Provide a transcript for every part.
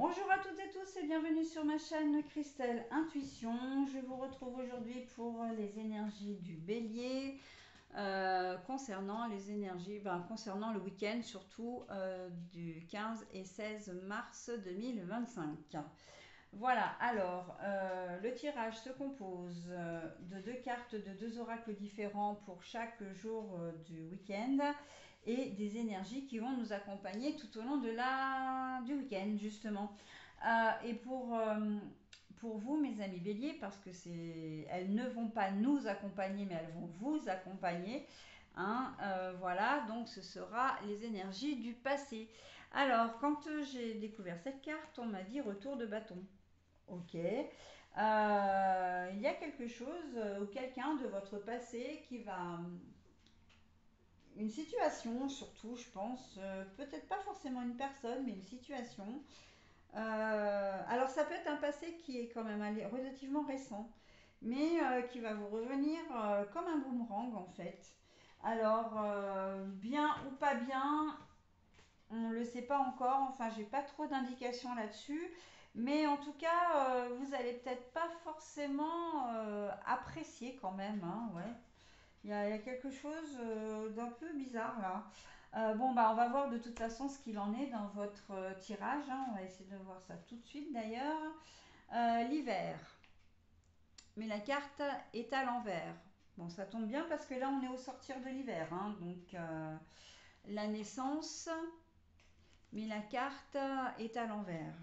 Bonjour à toutes et tous et bienvenue sur ma chaîne Christelle Intuition. Je vous retrouve aujourd'hui pour les énergies du Bélier concernant les énergies, concernant le week-end surtout du 15 et 16 mars 2025. Voilà, alors le tirage se compose de deux cartes de deux oracles différents pour chaque jour du week-end et des énergies qui vont nous accompagner tout au long du week-end justement. Et pour vous mes amis béliers, parce que elles ne vont pas nous accompagner mais elles vont vous accompagner. Voilà, donc ce sera les énergies du passé. Alors, quand j'ai découvert cette carte, on m'a dit retour de bâton. Ok. Il y a quelque chose ou quelqu'un de votre passé qui va... Une situation surtout, je pense. Peut-être pas forcément une personne, mais une situation. Alors ça peut être un passé qui est quand même relativement récent, mais qui va vous revenir comme un boomerang en fait. Alors, bien ou pas bien, on ne le sait pas encore, enfin j'ai pas trop d'indications là-dessus, mais en tout cas vous allez peut-être pas forcément apprécier quand même, hein, ouais. Il y a quelque chose d'un peu bizarre là. Bon bah on va voir de toute façon ce qu'il en est dans votre tirage, hein. On va essayer de voir ça tout de suite d'ailleurs. L'hiver, mais la carte est à l'envers. Bon ça tombe bien parce que là on est au sortir de l'hiver, hein. Donc la naissance, mais la carte est à l'envers.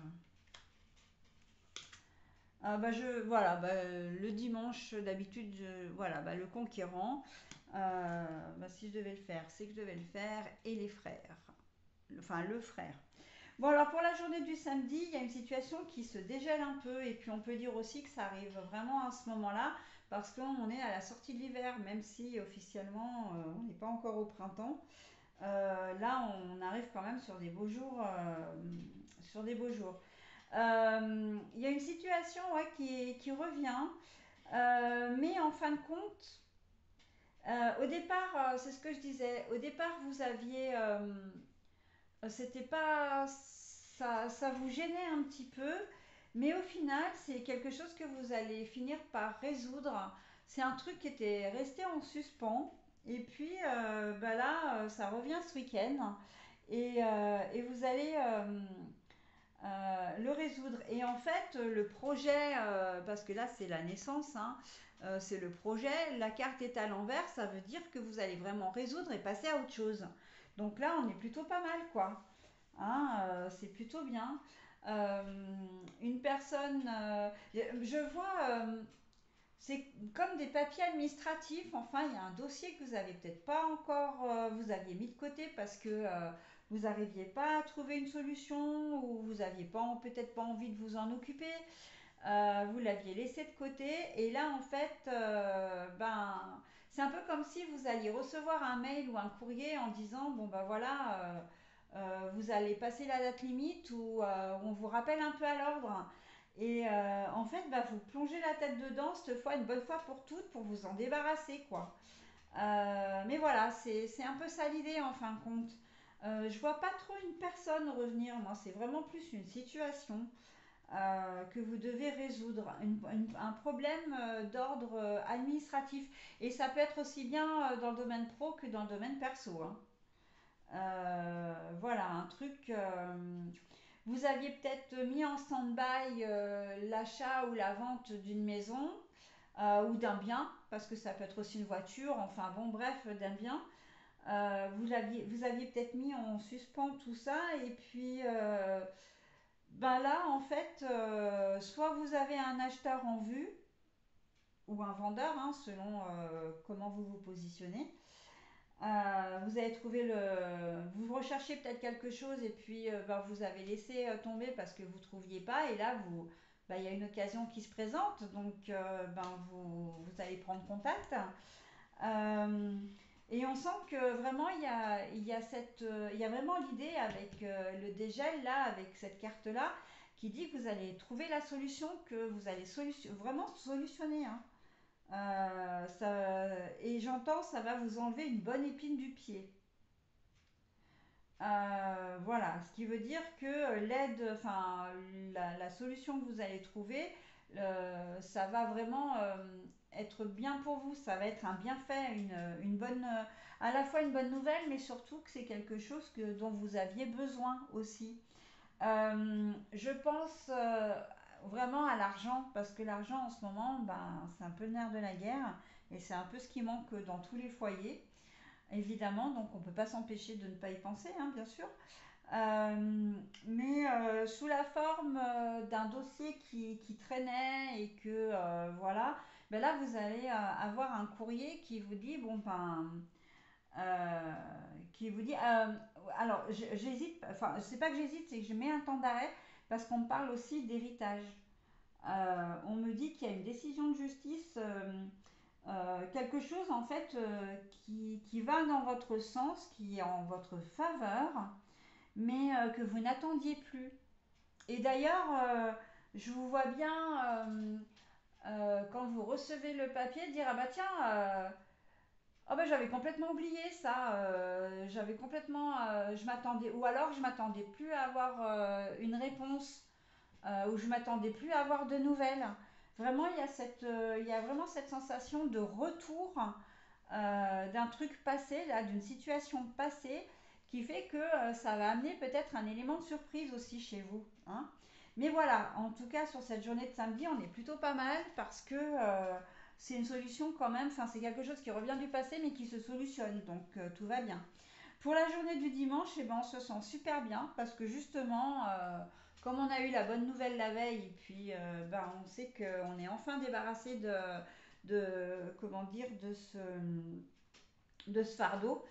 Voilà, le dimanche, d'habitude, voilà, le conquérant, si je devais le faire, c'est que je devais le faire, et les frères, enfin le frère. Bon, alors pour la journée du samedi, il y a une situation qui se dégèle un peu, et puis on peut dire aussi que ça arrive vraiment à ce moment-là, parce qu'on est à la sortie de l'hiver, même si officiellement on n'est pas encore au printemps. Là, on arrive quand même sur des beaux jours, sur des beaux jours. Il y a une situation, ouais, qui revient, mais en fin de compte, au départ, c'est ce que je disais, au départ vous aviez, c'était pas, ça vous gênait un petit peu, mais au final c'est quelque chose que vous allez finir par résoudre. C'est un truc qui était resté en suspens, et puis là, ça revient ce week-end, et vous allez le résoudre. Et en fait, le projet, parce que là c'est la naissance, hein, c'est le projet, la carte est à l'envers, ça veut dire que vous allez vraiment résoudre et passer à autre chose. Donc là, on est plutôt pas mal, quoi. Hein, c'est plutôt bien. Euh, une personne, je vois, c'est comme des papiers administratifs. Enfin, il y a un dossier que vous avez peut-être pas encore, vous aviez mis de côté parce que vous n'arriviez pas à trouver une solution ou vous aviez pas, peut-être pas envie de vous en occuper. Vous l'aviez laissé de côté et là en fait, c'est un peu comme si vous alliez recevoir un mail ou un courrier en disant bon ben voilà, vous allez passer la date limite ou on vous rappelle un peu à l'ordre. Et en fait, vous plongez la tête dedans cette fois, une bonne fois pour toutes, pour vous en débarrasser, quoi. Mais voilà, c'est un peu ça l'idée en fin de compte. Je vois pas trop une personne revenir, moi, c'est vraiment plus une situation que vous devez résoudre, un problème d'ordre administratif. Et ça peut être aussi bien dans le domaine pro que dans le domaine perso, hein. Voilà, un truc. Vous aviez peut-être mis en stand-by l'achat ou la vente d'une maison ou d'un bien, parce que ça peut être aussi une voiture, enfin bon, bref, d'un bien. Vous aviez peut-être mis en suspens tout ça, et puis là, en fait, soit vous avez un acheteur en vue, ou un vendeur, hein, selon comment vous vous positionnez. Vous avez trouvé vous recherchez peut-être quelque chose et puis vous avez laissé tomber parce que vous ne trouviez pas et là il y a une occasion qui se présente donc vous allez prendre contact. Euh, et on sent que vraiment il y a vraiment l'idée avec le dégel là, avec cette carte là, qui dit que vous allez trouver la solution, que vous allez vraiment solutionner, hein. Et j'entends, ça va vous enlever une bonne épine du pied. Voilà, ce qui veut dire que l'aide, enfin la solution que vous allez trouver, ça va vraiment être bien pour vous. Ça va être un bienfait, une bonne, à la fois une bonne nouvelle, mais surtout que c'est quelque chose dont vous aviez besoin aussi. Je pense vraiment à l'argent, parce que l'argent en ce moment, ben, c'est un peu le nerf de la guerre, et c'est un peu ce qui manque dans tous les foyers, évidemment, donc on ne peut pas s'empêcher de ne pas y penser, hein, bien sûr. Mais sous la forme d'un dossier qui traînait et que voilà, ben là vous allez avoir un courrier qui vous dit bon ben euh, qui vous dit alors j'hésite, enfin c'est pas que j'hésite, c'est que je mets un temps d'arrêt parce qu'on me parle aussi d'héritage. On me dit qu'il y a une décision de justice, quelque chose en fait qui va dans votre sens, qui est en votre faveur, mais que vous n'attendiez plus. Et d'ailleurs, je vous vois bien, quand vous recevez le papier, dire ah bah tiens, ah bah j'avais complètement oublié ça, j'avais complètement, je m'attendais, ou alors je m'attendais plus à avoir une réponse, ou je m'attendais plus à avoir de nouvelles. Vraiment, il y a vraiment cette sensation de retour d'un truc passé, là, d'une situation passée, qui fait que ça va amener peut-être un élément de surprise aussi chez vous. Hein. Mais voilà, en tout cas, sur cette journée de samedi, on est plutôt pas mal parce que c'est une solution quand même, enfin, c'est quelque chose qui revient du passé mais qui se solutionne, donc tout va bien. Pour la journée du dimanche, eh ben, on se sent super bien parce que justement, comme on a eu la bonne nouvelle la veille, et puis ben, on sait qu'on est enfin débarrassé comment dire, de ce fardeau,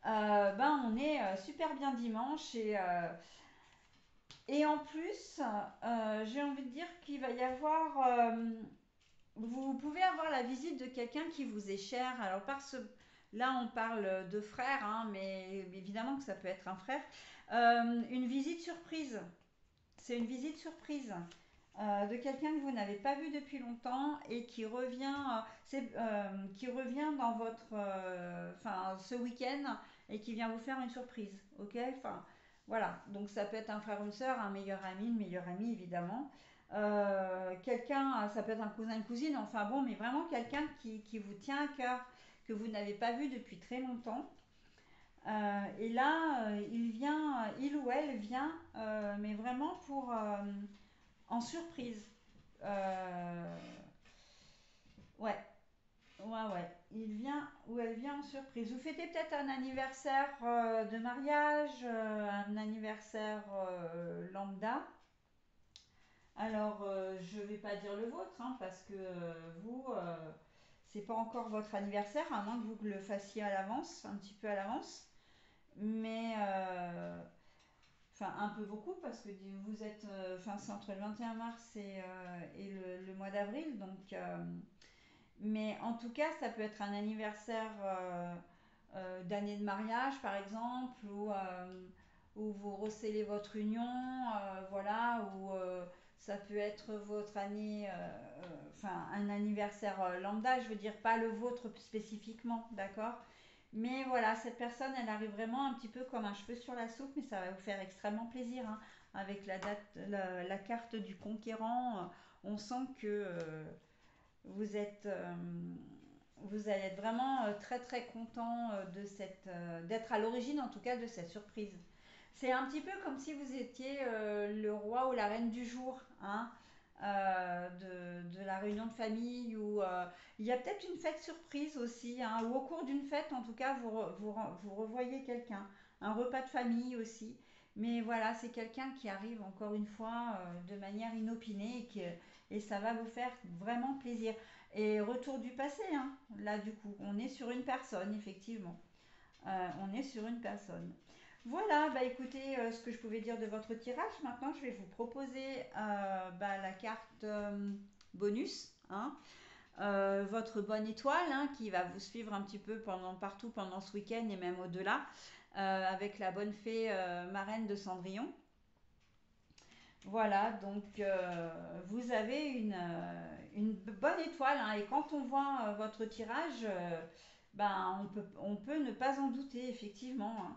ben, on est super bien dimanche et en plus, j'ai envie de dire qu'il va y avoir, vous pouvez avoir la visite de quelqu'un qui vous est cher. Alors là on parle de frère, hein, mais évidemment que ça peut être un frère. Une visite surprise. C'est une visite surprise de quelqu'un que vous n'avez pas vu depuis longtemps et qui revient dans votre, enfin, ce week-end et qui vient vous faire une surprise. Ok, enfin, voilà. Donc ça peut être un frère ou une sœur, un meilleur ami, une meilleure amie évidemment. Quelqu'un, ça peut être un cousin, une cousine, enfin bon, mais vraiment quelqu'un qui vous tient à cœur, que vous n'avez pas vu depuis très longtemps. Et là, il ou elle vient, mais vraiment en surprise. Euh, ouais, ouais. Il vient ou elle vient en surprise. Vous fêtez peut-être un anniversaire de mariage, un anniversaire lambda. Alors, je ne vais pas dire le vôtre, hein, parce que vous, c'est pas encore votre anniversaire, à moins que vous le fassiez à l'avance, un petit peu à l'avance. Mais enfin un peu beaucoup parce que vous êtes, enfin c'est entre le 21 mars et le mois d'avril, donc mais en tout cas ça peut être un anniversaire d'année de mariage par exemple, où vous recellez votre union, voilà, ou ça peut être votre année, enfin un anniversaire lambda, je veux dire pas le vôtre spécifiquement, d'accord, mais voilà, cette personne, elle arrive vraiment un petit peu comme un cheveu sur la soupe, mais ça va vous faire extrêmement plaisir. Hein. Avec la carte du conquérant, on sent que vous êtes, vous allez être vraiment très très content d'être à l'origine en tout cas de cette surprise. C'est un petit peu comme si vous étiez le roi ou la reine du jour, hein, de la réunion de famille, ou il y a peut-être une fête surprise aussi, hein, ou au cours d'une fête en tout cas vous revoyez quelqu'un, un repas de famille aussi. Mais voilà, c'est quelqu'un qui arrive encore une fois de manière inopinée et ça va vous faire vraiment plaisir. Et retour du passé, hein, là du coup, on est sur une personne, effectivement. On est sur une personne. Voilà, bah écoutez, ce que je pouvais dire de votre tirage. Maintenant, je vais vous proposer bah, la carte bonus, hein, votre bonne étoile, hein, qui va vous suivre un petit peu partout pendant ce week-end et même au-delà, avec la bonne fée marraine de Cendrillon. Voilà, donc vous avez une bonne étoile, hein, et quand on voit votre tirage, ben, on peut ne pas en douter, effectivement. Hein.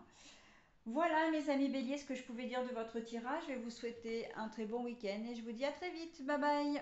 Voilà mes amis béliers, ce que je pouvais dire de votre tirage. Je vais vous souhaiter un très bon week-end et je vous dis à très vite. Bye bye.